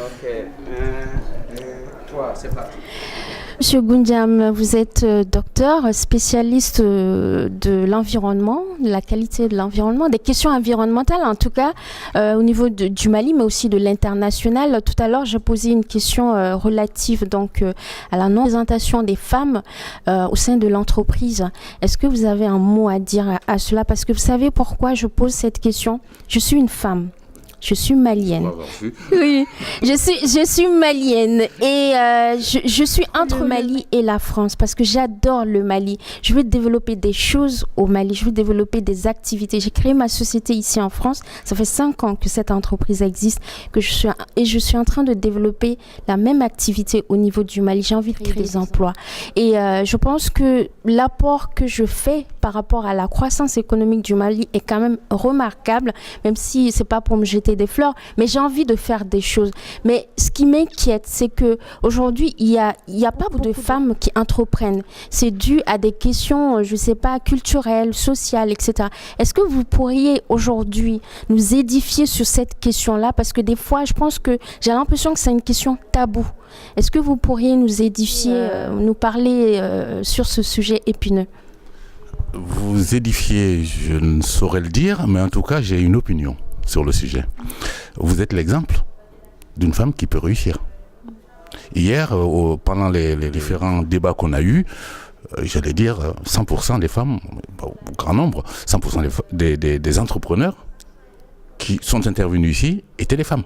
Ok. Toi, c'est parti. Monsieur Goundiam, vous êtes docteur, spécialiste de l'environnement, de la qualité de l'environnement, des questions environnementales en tout cas, au niveau du Mali, mais aussi de l'international. Tout à l'heure, j'ai posé une question relative donc à la non-représentation des femmes au sein de l'entreprise. Est-ce que vous avez un mot à dire à cela? Parce que vous savez pourquoi je pose cette question? Je suis une femme. Je suis malienne. Oui, je suis malienne et je suis entre Mali et la France parce que j'adore le Mali. Je veux développer des choses au Mali, je veux développer des activités. J'ai créé ma société ici en France. Ça fait 5 ans que cette entreprise existe et je suis en train de développer la même activité au niveau du Mali. J'ai envie de créer des emplois. Et je pense que l'apport que je fais par rapport à la croissance économique du Mali est quand même remarquable, même si c'est pas pour me jeter des fleurs, mais j'ai envie de faire des choses. Mais ce qui m'inquiète, c'est que aujourd'hui il y a pas beaucoup de femmes qui entreprennent. C'est dû à des questions, je sais pas, culturelles, sociales, etc. Est-ce que vous pourriez aujourd'hui nous édifier sur cette question-là? Parce que des fois, je pense que j'ai l'impression que c'est une question taboue. Est-ce que vous pourriez nous édifier, nous parler sur ce sujet épineux? Vous édifier, je ne saurais le dire, mais en tout cas, j'ai une opinion sur le sujet. Vous êtes l'exemple d'une femme qui peut réussir. Hier, pendant les différents débats qu'on a eus, j'allais dire 100% des femmes, au grand nombre, 100% des entrepreneurs qui sont intervenus ici étaient des femmes.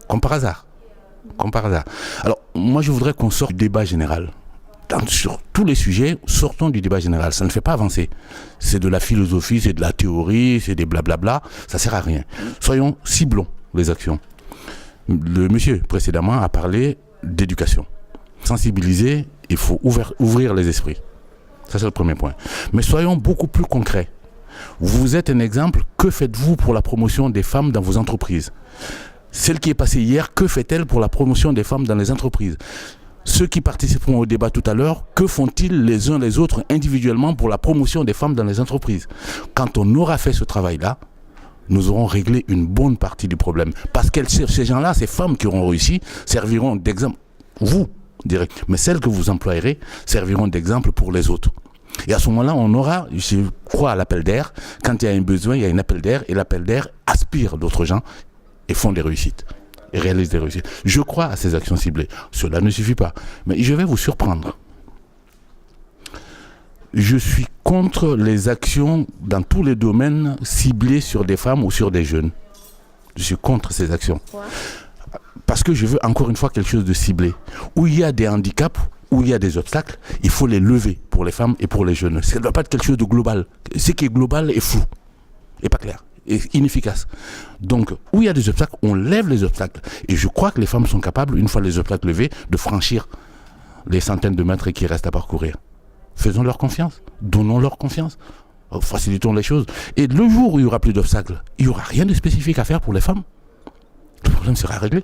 Comme par hasard. Comme par hasard. Alors, moi, je voudrais qu'on sorte du débat général. Sur tous les sujets, sortons du débat général. Ça ne fait pas avancer. C'est de la philosophie, c'est de la théorie, c'est des blablabla. Ça ne sert à rien. Ciblons les actions. Le monsieur précédemment a parlé d'éducation. Sensibiliser, il faut ouvrir les esprits. Ça, c'est le premier point. Mais soyons beaucoup plus concrets. Vous êtes un exemple. Que faites-vous pour la promotion des femmes dans vos entreprises? Celle qui est passée hier, que fait-elle pour la promotion des femmes dans les entreprises? Ceux qui participeront au débat tout à l'heure, que font-ils les uns les autres individuellement pour la promotion des femmes dans les entreprises? Quand on aura fait ce travail-là, nous aurons réglé une bonne partie du problème. Parce que ces gens-là, ces femmes qui auront réussi, serviront d'exemple. Vous, direct. Mais celles que vous employerez serviront d'exemple pour les autres. Et à ce moment-là, on aura, je crois, à l'appel d'air. Quand il y a un besoin, il y a un appel d'air. Et l'appel d'air aspire d'autres gens et font des réussites. Et réalise des réussites. Je crois à ces actions ciblées. Cela ne suffit pas. Mais je vais vous surprendre. Je suis contre les actions dans tous les domaines ciblées sur des femmes ou sur des jeunes. Je suis contre ces actions. Ouais. Parce que je veux encore une fois quelque chose de ciblé. Où il y a des handicaps, où il y a des obstacles, il faut les lever pour les femmes et pour les jeunes. Ça ne doit pas être quelque chose de global. Ce qui est global est flou et pas clair. Et inefficace. Donc, où il y a des obstacles, on lève les obstacles. Et je crois que les femmes sont capables, une fois les obstacles levés, de franchir les centaines de mètres qui restent à parcourir. Faisons-leur confiance. Donnons-leur confiance. Facilitons les choses. Et le jour où il n'y aura plus d'obstacles, il n'y aura rien de spécifique à faire pour les femmes. Le problème sera réglé.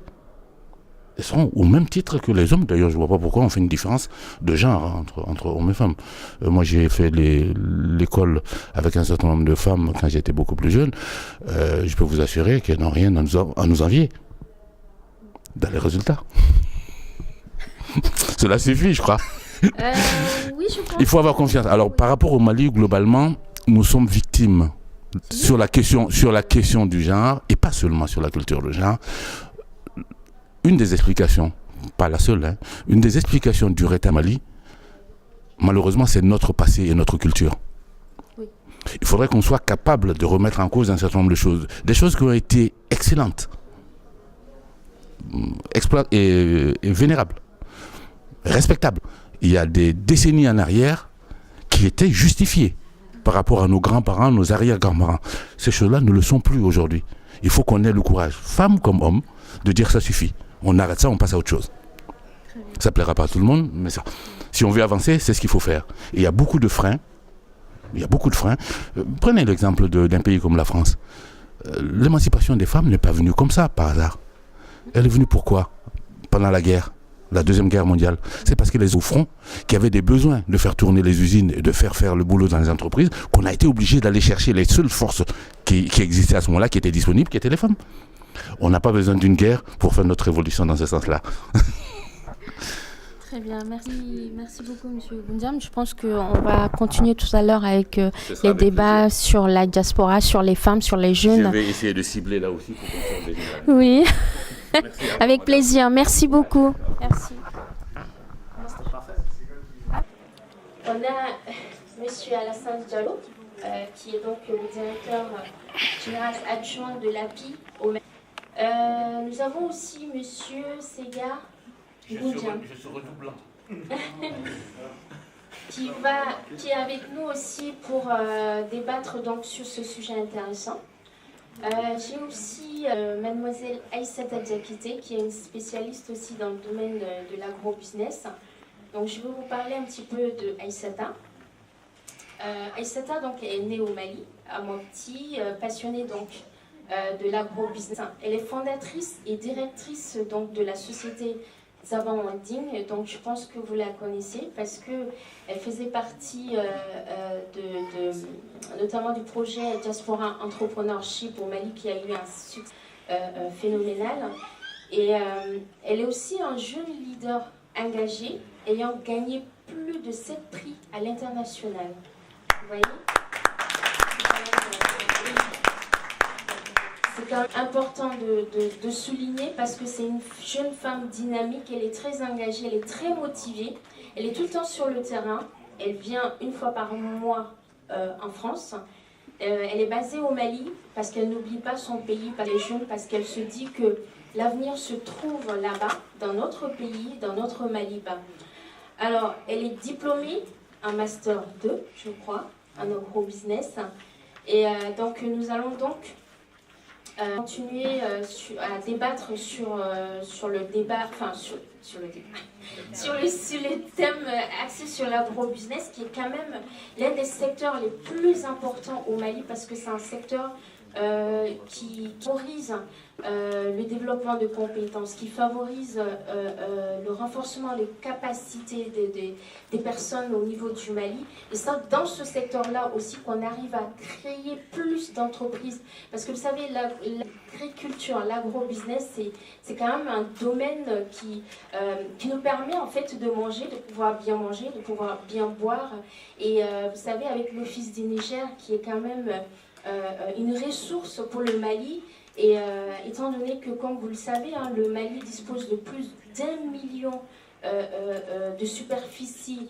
Elles seront au même titre que les hommes. D'ailleurs, je ne vois pas pourquoi on fait une différence de genre entre hommes et femmes. Moi, j'ai fait l'école avec un certain nombre de femmes quand j'étais beaucoup plus jeune. Je peux vous assurer qu'elles n'ont rien à nous envier dans les résultats. Cela suffit, je crois. Oui, je pense. Il faut avoir confiance. Alors, par rapport au Mali, globalement, nous sommes victimes sur la question du genre, et pas seulement sur la culture de genre. Une des explications, pas la seule, une des explications du Reta Mali, malheureusement, c'est notre passé et notre culture. Oui. Il faudrait qu'on soit capable de remettre en cause un certain nombre de choses. Des choses qui ont été excellentes, et vénérables, respectables. Il y a des décennies en arrière qui étaient justifiées par rapport à nos grands-parents, nos arrière-grands-parents. Ces choses-là ne le sont plus aujourd'hui. Il faut qu'on ait le courage, femmes comme hommes, de dire ça suffit. On arrête ça, on passe à autre chose. Ça ne plaira pas à tout le monde, mais ça, si on veut avancer, c'est ce qu'il faut faire. Et il y a beaucoup de freins. Prenez l'exemple d'un pays comme la France. L'émancipation des femmes n'est pas venue comme ça, par hasard. Elle est venue pourquoi? Pendant la guerre, la Deuxième Guerre mondiale. C'est parce que les au front, qui avaient des besoins de faire tourner les usines et de faire le boulot dans les entreprises, qu'on a été obligé d'aller chercher les seules forces qui existaient à ce moment-là, qui étaient disponibles, qui étaient les femmes. On n'a pas besoin d'une guerre pour faire notre révolution dans ce sens-là. Très bien, merci beaucoup M. Goundiam. Je pense qu'on va continuer tout à l'heure avec les débats sur la diaspora, sur les femmes, sur les jeunes. Je vais essayer de cibler là aussi pour qu'on fasse des généralités. Oui, avec plaisir. Merci beaucoup. Merci. On a M. Alassane Diallo, qui est donc le directeur général adjoint de l'API. Nous avons aussi M. Sega Goundiam. Je suis redoublant. qui est avec nous aussi pour débattre donc sur ce sujet intéressant. J'ai aussi mademoiselle Aïssata Diakité, qui est une spécialiste aussi dans le domaine de l'agro-business. Donc je vais vous parler un petit peu de Aïssata. Aïssata donc est née au Mali, à Mopti, passionnée donc de l'agro-business. Elle est fondatrice et directrice donc de la société Zaban Holding, donc je pense que vous la connaissez parce qu'elle faisait partie notamment du projet Diaspora Entrepreneurship au Mali qui a eu un succès phénoménal. Et elle est aussi un jeune leader engagé ayant gagné plus de 7 prix à l'international. Vous voyez ? C'est quand même important de souligner parce que c'est une jeune femme dynamique, elle est très engagée, elle est très motivée, elle est tout le temps sur le terrain, elle vient une fois par mois en France. Elle est basée au Mali parce qu'elle n'oublie pas son pays, pas les jeunes, parce qu'elle se dit que l'avenir se trouve là-bas, dans notre pays, dans notre Mali-bas. Alors, elle est diplômée en Master 2, je crois, en agro-business. Et donc, nous allons donc continuer à débattre sur le débat, enfin sur le thème axé sur l'agro-business, qui est quand même l'un des secteurs les plus importants au Mali, parce que c'est un secteur qui favorise le développement de compétences, qui favorise le renforcement des capacités des personnes au niveau du Mali. Et c'est dans ce secteur-là aussi qu'on arrive à créer plus d'entreprises. Parce que vous savez, l'agriculture, l'agro-business, c'est quand même un domaine qui nous permet en fait de manger, de pouvoir bien boire. Et vous savez, avec l'Office du Niger, qui est quand même une ressource pour le Mali, et étant donné que, comme vous le savez, hein, le Mali dispose de plus d'1 million de superficie,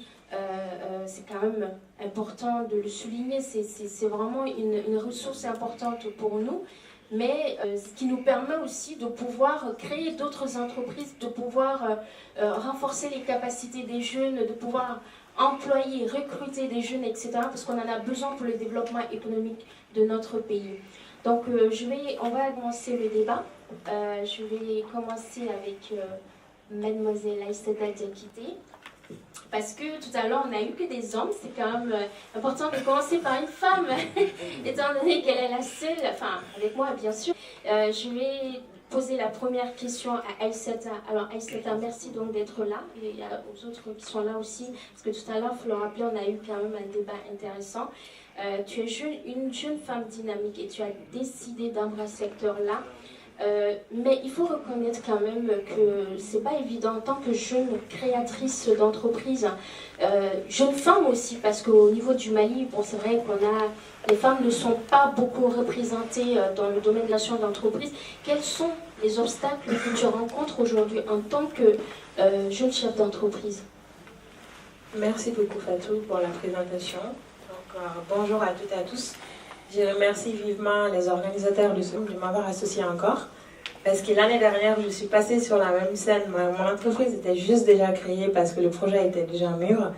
c'est quand même important de le souligner, c'est vraiment une ressource importante pour nous, mais ce qui nous permet aussi de pouvoir créer d'autres entreprises, de pouvoir renforcer les capacités des jeunes, de pouvoir employer, recruter des jeunes, etc., parce qu'on en a besoin pour le développement économique de notre pays. Donc on va commencer le débat. Je vais commencer avec mademoiselle Aïssata Diakité, parce que tout à l'heure on n'a eu que des hommes, c'est quand même important de commencer par une femme, étant donné qu'elle est la seule, enfin avec moi bien sûr. Je vais poser la première question à Aïssata. Alors Aïssata, merci donc d'être là, et il y a aux autres qui sont là aussi, parce que tout à l'heure, il faut le rappeler, on a eu quand même un débat intéressant. Tu es une jeune femme dynamique et tu as décidé d'embrasser ce secteur-là. Mais il faut reconnaître quand même que c'est pas évident en tant que jeune créatrice d'entreprise, jeune femme aussi, parce qu'au niveau du Mali, bon, c'est vrai les femmes ne sont pas beaucoup représentées dans le domaine de la création d'entreprise. Quels sont les obstacles que tu rencontres aujourd'hui en tant que jeune chef d'entreprise? Merci beaucoup Fatou pour la présentation. Donc, bonjour à toutes et à tous. Je remercie vivement les organisateurs de ce de m'avoir associé encore. Parce que l'année dernière, je suis passée sur la même scène. Mon entreprise était juste déjà créée parce que le projet était déjà mûr.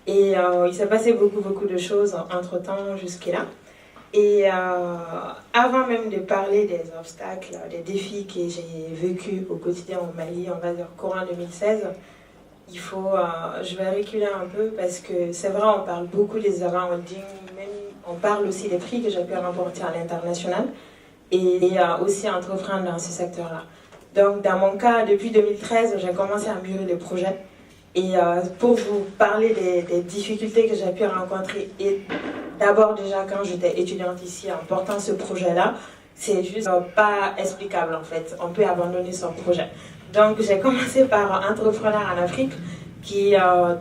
Et il s'est passé beaucoup de choses entre-temps jusque-là. Et avant même de parler des obstacles, des défis que j'ai vécus au quotidien au Mali, on va dire courant 2016, je vais reculer un peu parce que c'est vrai, on parle beaucoup des Zaban Holding, même on parle aussi des prix que j'ai pu remporter à l'international et aussi entreprendre dans ce secteur-là. Donc dans mon cas, depuis 2013, j'ai commencé à mûrir le projet. Et pour vous parler des difficultés que j'ai pu rencontrer, et d'abord déjà quand j'étais étudiante ici en portant ce projet-là, c'est juste pas explicable en fait. On peut abandonner son projet. Donc j'ai commencé par Entrepreneur en Afrique,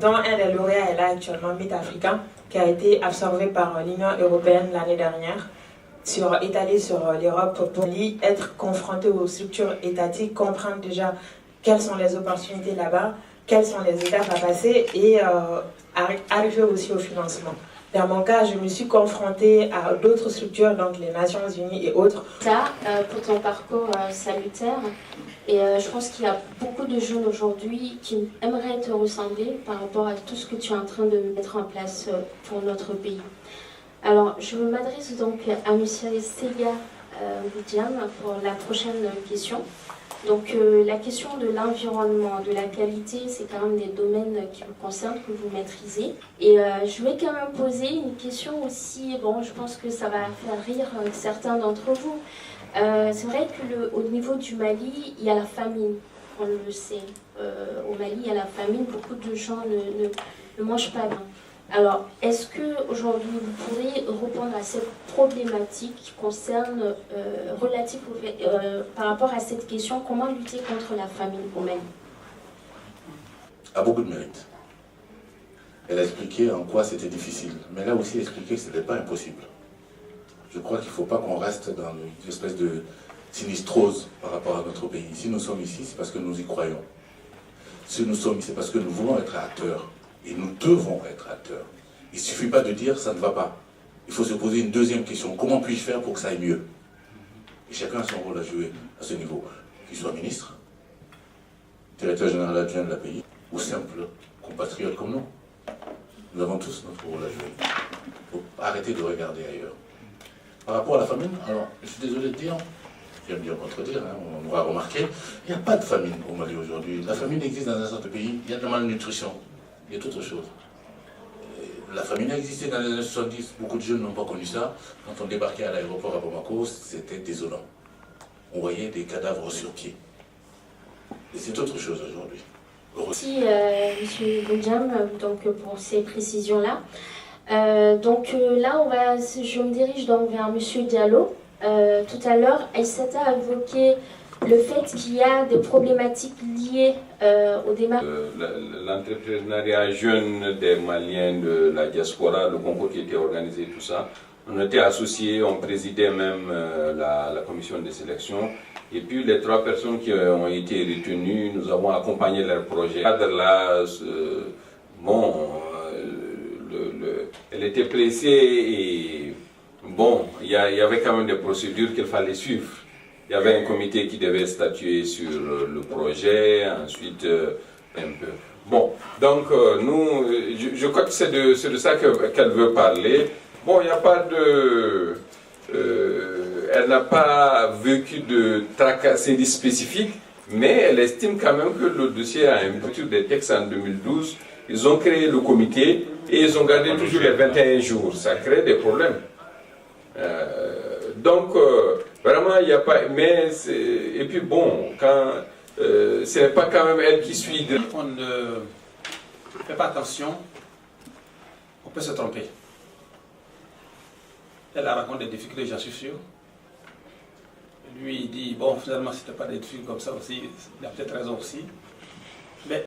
dont un des lauréats est là actuellement, Mythe africain, qui a été absorbé par l'Union européenne l'année dernière, étalé sur l'Europe pour être confronté aux structures étatiques, comprendre déjà quelles sont les opportunités là-bas, quelles sont les étapes à passer et arriver aussi au financement. Dans mon cas, je me suis confrontée à d'autres structures, donc les Nations Unies et autres. Ça, pour ton parcours salutaire, et je pense qu'il y a beaucoup de jeunes aujourd'hui qui aimeraient te ressembler par rapport à tout ce que tu es en train de mettre en place pour notre pays. Alors, je m'adresse donc à M. Sega Boudiam pour la prochaine question. Donc, la question de l'environnement, de la qualité, c'est quand même des domaines qui vous concernent, que vous maîtrisez. Et je vais quand même poser une question aussi, bon, je pense que ça va faire rire certains d'entre vous. C'est vrai qu'au niveau du Mali, il y a la famine, on le sait. Au Mali, il y a la famine, beaucoup de gens ne mangent pas bien. Alors, est-ce qu'aujourd'hui, vous pourriez répondre à cette problématique qui concerne, par rapport à cette question, comment lutter contre la famine au Mali? A beaucoup de mérite. Elle a expliqué en quoi c'était difficile, mais elle a aussi expliqué que ce n'était pas impossible. Je crois qu'il ne faut pas qu'on reste dans une espèce de sinistrose par rapport à notre pays. Si nous sommes ici, c'est parce que nous y croyons. Si nous sommes ici, c'est parce que nous voulons être acteurs. Et nous devons être acteurs. Il ne suffit pas de dire ça ne va pas. Il faut se poser une deuxième question. Comment puis-je faire pour que ça aille mieux? Et chacun a son rôle à jouer à ce niveau. Qu'il soit ministre, directeur général adjoint de la pays, ou simple compatriote comme nous. Nous avons tous notre rôle à jouer. Il faut arrêter de regarder ailleurs. Par rapport à la famine, alors, je suis désolé de dire, j'aime bien contredire, on va remarquer, il n'y a pas de famine au Mali aujourd'hui. La famine existe dans un certain pays, il y a de la malnutrition. Il y a autre chose. La famine a existé dans les années 70, beaucoup de jeunes n'ont pas connu ça. Quand on débarquait à l'aéroport à Bamako, c'était désolant. On voyait des cadavres sur pied. Et c'est autre chose aujourd'hui. Merci M. Boudiam donc, pour ces précisions-là. Là, je me dirige donc vers M. Diallo. Tout à l'heure, Aïssata a évoqué le fait qu'il y a des problématiques liées au démarrage. L'entrepreneuriat jeune des Maliens de la diaspora, le concours qui était organisé, tout ça, on était associés, on présidait même la commission de sélection. Et puis les 3 personnes qui ont été retenues, nous avons accompagné leur projet. Là, elle était pressée et bon, il y avait quand même des procédures qu'il fallait suivre. Il y avait un comité qui devait statuer sur le projet, ensuite un peu. Bon, donc nous, je crois que c'est de ça qu'elle veut parler. Bon, il n'y a pas de... elle n'a pas vécu de tracasseries spécifiques, mais elle estime quand même que le dossier a une rupture des textes en 2012. Ils ont créé le comité et ils ont gardé toujours les 21 jours. Ça crée des problèmes. Vraiment, il n'y a pas... et puis bon, ce n'est pas quand même elle qui suit... On ne fait pas attention, on peut se tromper. Elle raconte des difficultés, j'en suis sûr. Lui, il dit, bon, finalement, c'était pas des difficultés comme ça aussi. Il a peut-être raison aussi.